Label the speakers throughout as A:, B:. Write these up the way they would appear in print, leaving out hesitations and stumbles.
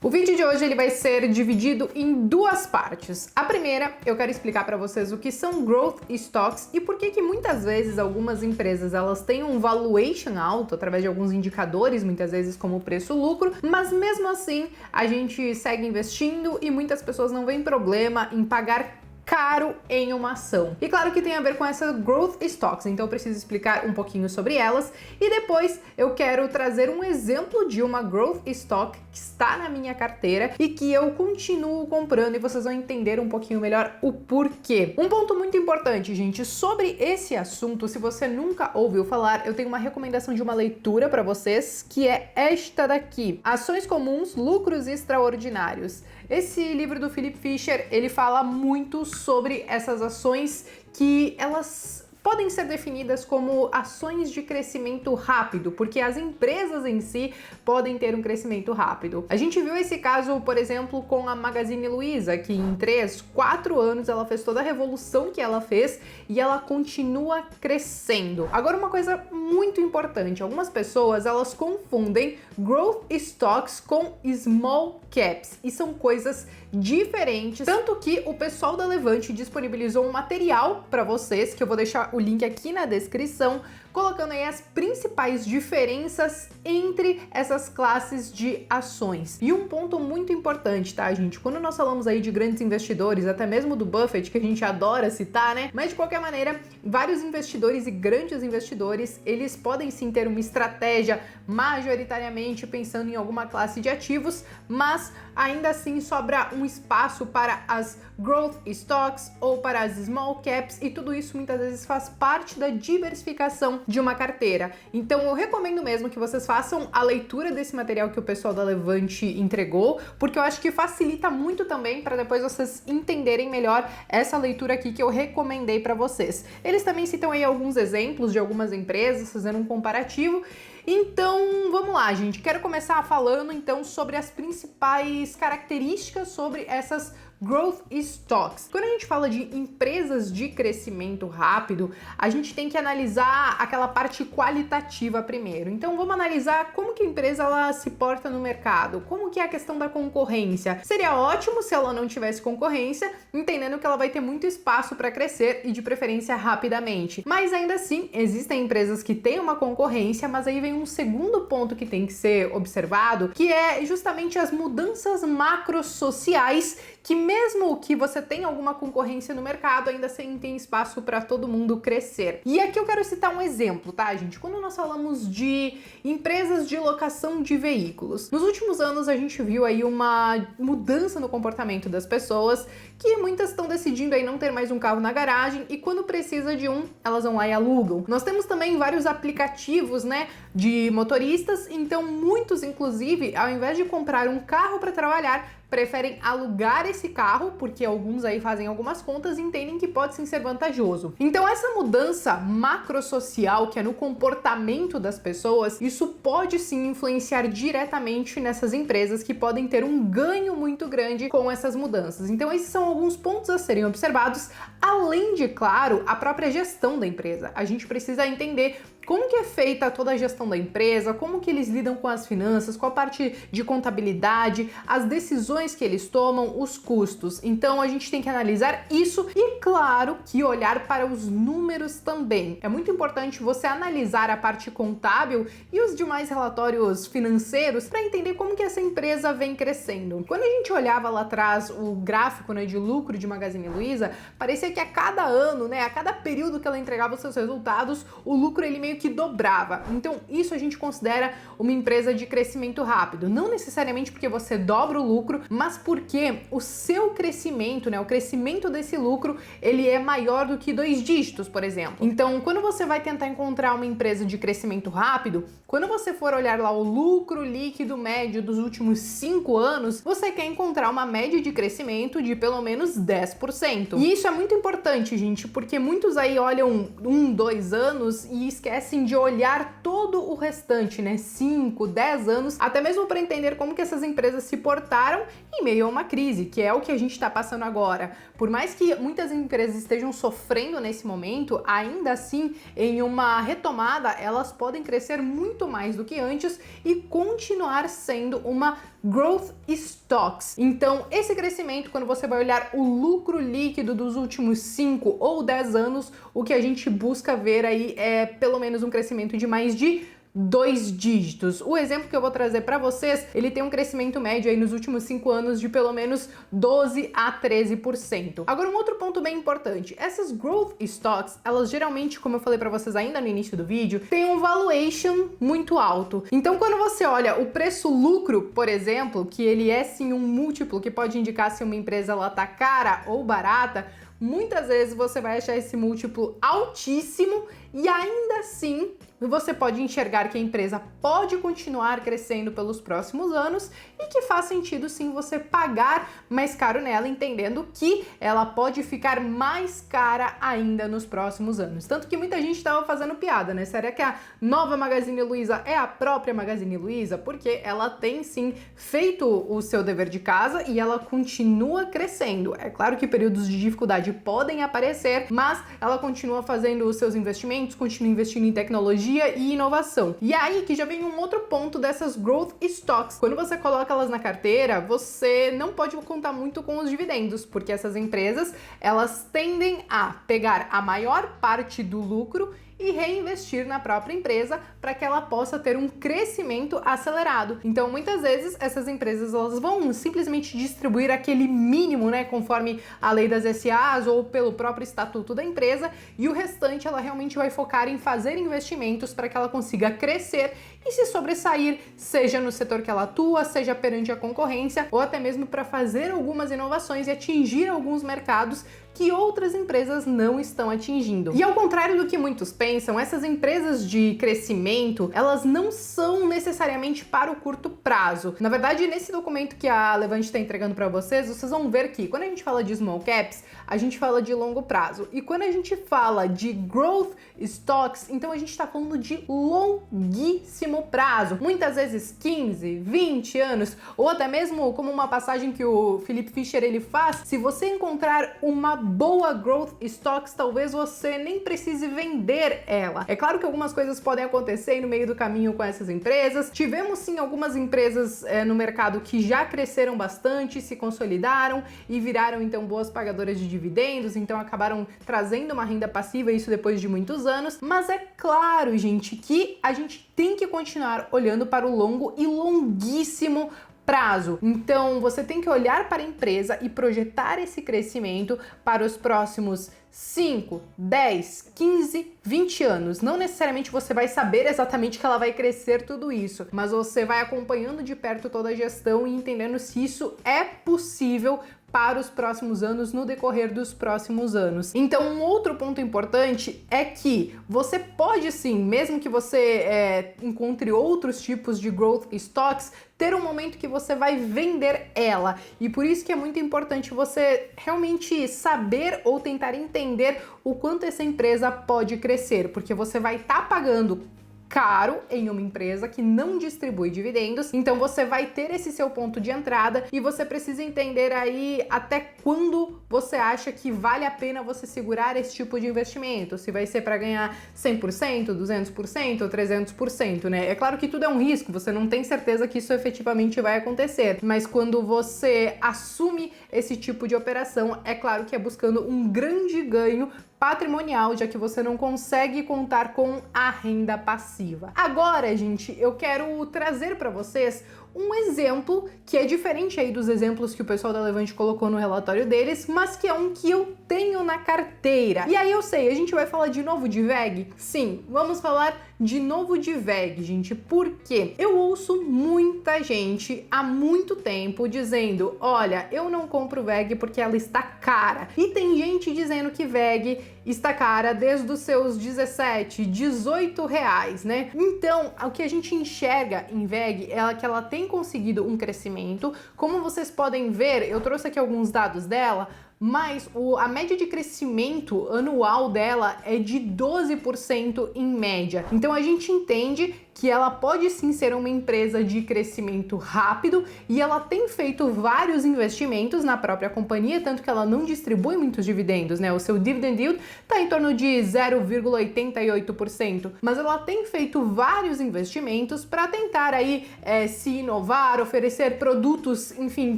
A: O vídeo de hoje ele vai ser dividido em duas partes. A primeira, eu quero explicar para vocês o que são Growth Stocks e por que muitas vezes algumas empresas elas têm um valuation alto através de alguns indicadores, muitas vezes como preço-lucro, mas mesmo assim a gente segue investindo e muitas pessoas não veem problema em pagar caro em uma ação. E claro que tem a ver com essas Growth Stocks, então eu preciso explicar um pouquinho sobre elas e depois eu quero trazer um exemplo de uma Growth Stock que está na minha carteira e que eu continuo comprando e vocês vão entender um pouquinho melhor o porquê. Um ponto muito importante, gente, sobre esse assunto, se você nunca ouviu falar, eu tenho uma recomendação de uma leitura para vocês, que é esta daqui: Ações Comuns, Lucros Extraordinários. Esse livro do Philip Fisher, ele fala muito sobre essas ações que elas podem ser definidas como ações de crescimento rápido, porque as empresas em si podem ter um crescimento rápido. A gente viu esse caso, por exemplo, com a Magazine Luiza, que em 3, 4 anos ela fez toda a revolução que ela fez e ela continua crescendo. Agora, uma coisa muito importante, algumas pessoas elas confundem Growth Stocks com Small Caps e são coisas diferentes, tanto que o pessoal da Levante disponibilizou um material para vocês, que eu vou deixar o link aqui na descrição, colocando aí as principais diferenças entre essas classes de ações. E um ponto muito importante, tá, gente? Quando nós falamos aí de grandes investidores, até mesmo do Buffett, que a gente adora citar, né? Mas de qualquer maneira, vários investidores e grandes investidores, eles podem sim ter uma estratégia majoritariamente pensando em alguma classe de ativos, mas ainda assim sobra um espaço para as Growth Stocks ou para as Small Caps, e tudo isso muitas vezes faz parte da diversificação de uma carteira. Então eu recomendo mesmo que vocês façam a leitura desse material que o pessoal da Levante entregou, porque eu acho que facilita muito também para depois vocês entenderem melhor essa leitura aqui que eu recomendei para vocês. Eles também citam aí alguns exemplos de algumas empresas, fazendo um comparativo. Então, vamos lá, gente. Quero começar falando então sobre as principais características sobre essas Growth Stocks. Quando a gente fala de empresas de crescimento rápido, a gente tem que analisar aquela parte qualitativa primeiro. Então vamos analisar como que a empresa ela se porta no mercado, como que é a questão da concorrência. Seria ótimo se ela não tivesse concorrência, entendendo que ela vai ter muito espaço para crescer e de preferência rapidamente. Mas ainda assim, existem empresas que têm uma concorrência, mas aí vem um segundo ponto que tem que ser observado, que é justamente as mudanças macrosociais, que mesmo que você tenha alguma concorrência no mercado, ainda assim tem espaço para todo mundo crescer. E aqui eu quero citar um exemplo, tá, gente? Quando nós falamos de empresas de locação de veículos, nos últimos anos a gente viu aí uma mudança no comportamento das pessoas, que muitas estão decidindo aí não ter mais um carro na garagem e quando precisa de um, elas vão lá e alugam. Nós temos também vários aplicativos, né, de motoristas, então muitos, inclusive, ao invés de comprar um carro para trabalhar, preferem alugar esse carro, porque alguns aí fazem algumas contas e entendem que pode sim ser vantajoso. Então essa mudança macrosocial, que é no comportamento das pessoas, isso pode sim influenciar diretamente nessas empresas que podem ter um ganho muito grande com essas mudanças. Então esses são alguns pontos a serem observados, além de, claro, a própria gestão da empresa. A gente precisa entender como que é feita toda a gestão da empresa, como que eles lidam com as finanças, com a parte de contabilidade, as decisões que eles tomam, os custos. Então a gente tem que analisar isso e, claro, que olhar para os números também. É muito importante você analisar a parte contábil e os demais relatórios financeiros para entender como que essa empresa vem crescendo. Quando a gente olhava lá atrás o gráfico, né, de lucro de Magazine Luiza, parecia que a cada ano, né, a cada período que ela entregava os seus resultados, o lucro ele meio que dobrava. Então isso a gente considera uma empresa de crescimento rápido. Não necessariamente porque você dobra o lucro, mas porque o seu crescimento, né, o crescimento desse lucro, ele é maior do que 2 dígitos, por exemplo. Então, quando você vai tentar encontrar uma empresa de crescimento rápido, quando você for olhar lá o lucro líquido médio dos últimos 5 anos, você quer encontrar uma média de crescimento de pelo menos 10%. E isso é muito importante, gente, porque muitos aí olham 1, 2 anos e esquecem de olhar todo o restante, né? 5, 10 anos, até mesmo para entender como que essas empresas se portaram em meio a uma crise, que é o que a gente está passando agora. Por mais que muitas empresas estejam sofrendo nesse momento, ainda assim, em uma retomada, elas podem crescer muito mais do que antes e continuar sendo uma Growth Stocks. Então, esse crescimento, quando você vai olhar o lucro líquido dos últimos 5 ou 10 anos, o que a gente busca ver aí é pelo menos um crescimento de mais de 2 dígitos. O exemplo que eu vou trazer para vocês, ele tem um crescimento médio aí nos últimos 5 anos de pelo menos 12 a 13%. Agora, um outro ponto bem importante, essas growth stocks, elas geralmente, como eu falei para vocês ainda no início do vídeo, têm um valuation muito alto. Então, quando você olha o preço-lucro, por exemplo, que ele é sim um múltiplo que pode indicar se uma empresa ela tá cara ou barata, muitas vezes você vai achar esse múltiplo altíssimo e ainda assim você pode enxergar que a empresa pode continuar crescendo pelos próximos anos e que faz sentido sim você pagar mais caro nela, entendendo que ela pode ficar mais cara ainda nos próximos anos. Tanto que muita gente estava fazendo piada, né? Será que a nova Magazine Luiza é a própria Magazine Luiza? Porque ela tem sim feito o seu dever de casa e ela continua crescendo. É claro que períodos de dificuldade podem aparecer, mas ela continua fazendo os seus investimentos, continua investindo em tecnologia e inovação. E aí que já vem um outro ponto dessas growth stocks. Quando você coloca elas na carteira, você não pode contar muito com os dividendos, porque essas empresas, elas tendem a pegar a maior parte do lucro e reinvestir na própria empresa para que ela possa ter um crescimento acelerado. Então, muitas vezes, essas empresas elas vão simplesmente distribuir aquele mínimo, né, conforme a lei das SAs ou pelo próprio estatuto da empresa, e o restante ela realmente vai focar em fazer investimentos para que ela consiga crescer e se sobressair, seja no setor que ela atua, seja perante a concorrência, ou até mesmo para fazer algumas inovações e atingir alguns mercados que outras empresas não estão atingindo. E ao contrário do que muitos pensam, essas empresas de crescimento, elas não são necessariamente para o curto prazo. Na verdade, nesse documento que a Levante está entregando para vocês, vocês vão ver que quando a gente fala de small caps, a gente fala de longo prazo. E quando a gente fala de growth stocks, então a gente está falando de longuíssimo prazo. Muitas vezes 15, 20 anos, ou até mesmo como uma passagem que o Philip Fisher ele faz, se você encontrar uma boa growth stocks, talvez você nem precise vender ela. É claro que algumas coisas podem acontecer no meio do caminho com essas empresas. Tivemos sim algumas empresas no mercado que já cresceram bastante, se consolidaram e viraram então boas pagadoras de dividendos, então acabaram trazendo uma renda passiva, isso depois de muitos anos. Mas é claro, gente, que a gente tem que continuar olhando para o longo e longuíssimo prazo. Então, você tem que olhar para a empresa e projetar esse crescimento para os próximos 5, 10, 15, 20 anos. Não necessariamente você vai saber exatamente que ela vai crescer tudo isso, mas você vai acompanhando de perto toda a gestão e entendendo se isso é possível para os próximos anos, no decorrer dos próximos anos. Então, um outro ponto importante é que você pode sim, mesmo que você encontre outros tipos de growth stocks, ter um momento que você vai vender ela. E por isso que é muito importante você realmente saber ou tentar entender o quanto essa empresa pode crescer, porque você vai estar pagando caro em uma empresa que não distribui dividendos, então você vai ter esse seu ponto de entrada e você precisa entender aí até quando você acha que vale a pena você segurar esse tipo de investimento, se vai ser para ganhar 100%, 200% ou 300%, né? É claro que tudo é um risco, você não tem certeza que isso efetivamente vai acontecer, mas quando você assume esse tipo de operação, é claro que é buscando um grande ganho patrimonial, já que você não consegue contar com a renda passiva. Agora, gente, eu quero trazer para vocês um exemplo que é diferente aí dos exemplos que o pessoal da Levante colocou no relatório deles, mas que é um que eu tenho na carteira. E aí eu sei, a gente vai falar de novo de VEG? Sim, vamos falar de novo de VEG, gente, porque eu ouço muita gente há muito tempo dizendo, olha, eu não compro VEG porque ela está cara. E tem gente dizendo que VEG está cara desde os seus 17, 18 reais, né? Então, o que a gente enxerga em VEG é que ela tem conseguido um crescimento. Como vocês podem ver, eu trouxe aqui alguns dados dela. mas a média de crescimento anual dela é de 12% em média. Então a gente entende que ela pode sim ser uma empresa de crescimento rápido e ela tem feito vários investimentos na própria companhia, tanto que ela não distribui muitos dividendos, né? O seu dividend yield está em torno de 0,88%, mas ela tem feito vários investimentos para tentar aí se inovar, oferecer produtos, enfim,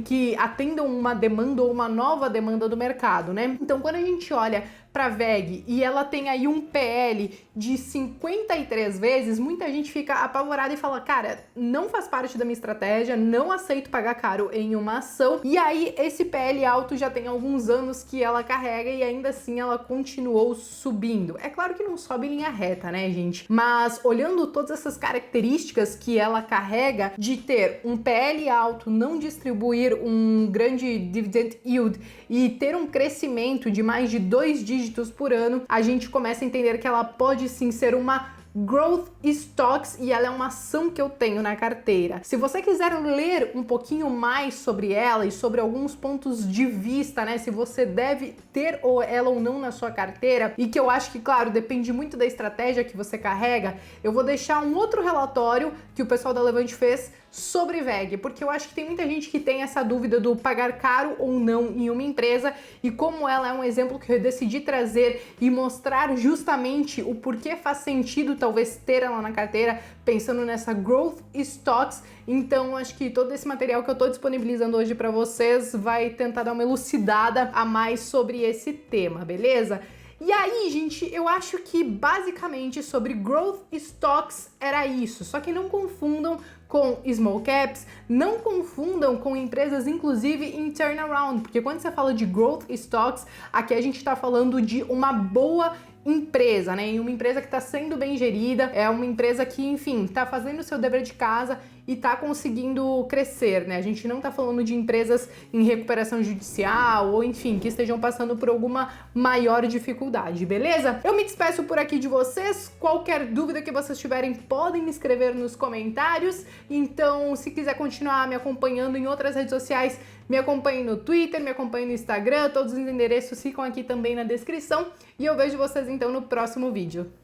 A: que atendam uma demanda ou uma nova demanda do mercado, né? Então, quando a gente olha para a WEG e ela tem aí um PL de 53 vezes, muita gente fica apavorada e fala, cara, não faz parte da minha estratégia, não aceito pagar caro em uma ação. E aí esse PL alto já tem alguns anos que ela carrega e ainda assim ela continuou subindo. É claro que não sobe em linha reta, né, gente? Mas olhando todas essas características que ela carrega de ter um PL alto, não distribuir um grande dividend yield e ter um crescimento de mais de 2 dígitos por ano, a gente começa a entender que ela pode sim ser uma Growth Stocks e ela é uma ação que eu tenho na carteira. Se você quiser ler um pouquinho mais sobre ela e sobre alguns pontos de vista, né, se você deve ter ela ou não na sua carteira, e que eu acho que, claro, depende muito da estratégia que você carrega, eu vou deixar um outro relatório que o pessoal da Levante fez sobre WEG, porque eu acho que tem muita gente que tem essa dúvida do pagar caro ou não em uma empresa, e como ela é um exemplo que eu decidi trazer e mostrar justamente o porquê faz sentido talvez ter ela na carteira, pensando nessa Growth Stocks. Então acho que todo esse material que eu tô disponibilizando hoje para vocês vai tentar dar uma elucidada a mais sobre esse tema, beleza? E aí, gente, eu acho que basicamente sobre Growth Stocks era isso, só que não confundam com small caps, não confundam com empresas inclusive em turnaround, porque quando você fala de Growth Stocks, aqui a gente está falando de uma boa empresa, né? E uma empresa que está sendo bem gerida, é uma empresa que, enfim, está fazendo o seu dever de casa e está conseguindo crescer, né? A gente não está falando de empresas em recuperação judicial ou, enfim, que estejam passando por alguma maior dificuldade, beleza? Eu me despeço por aqui de vocês. Qualquer dúvida que vocês tiverem, podem me escrever nos comentários. Então, se quiser continuar me acompanhando em outras redes sociais, me acompanhe no Twitter, me acompanhe no Instagram, todos os endereços ficam aqui também na descrição. E eu vejo vocês então no próximo vídeo.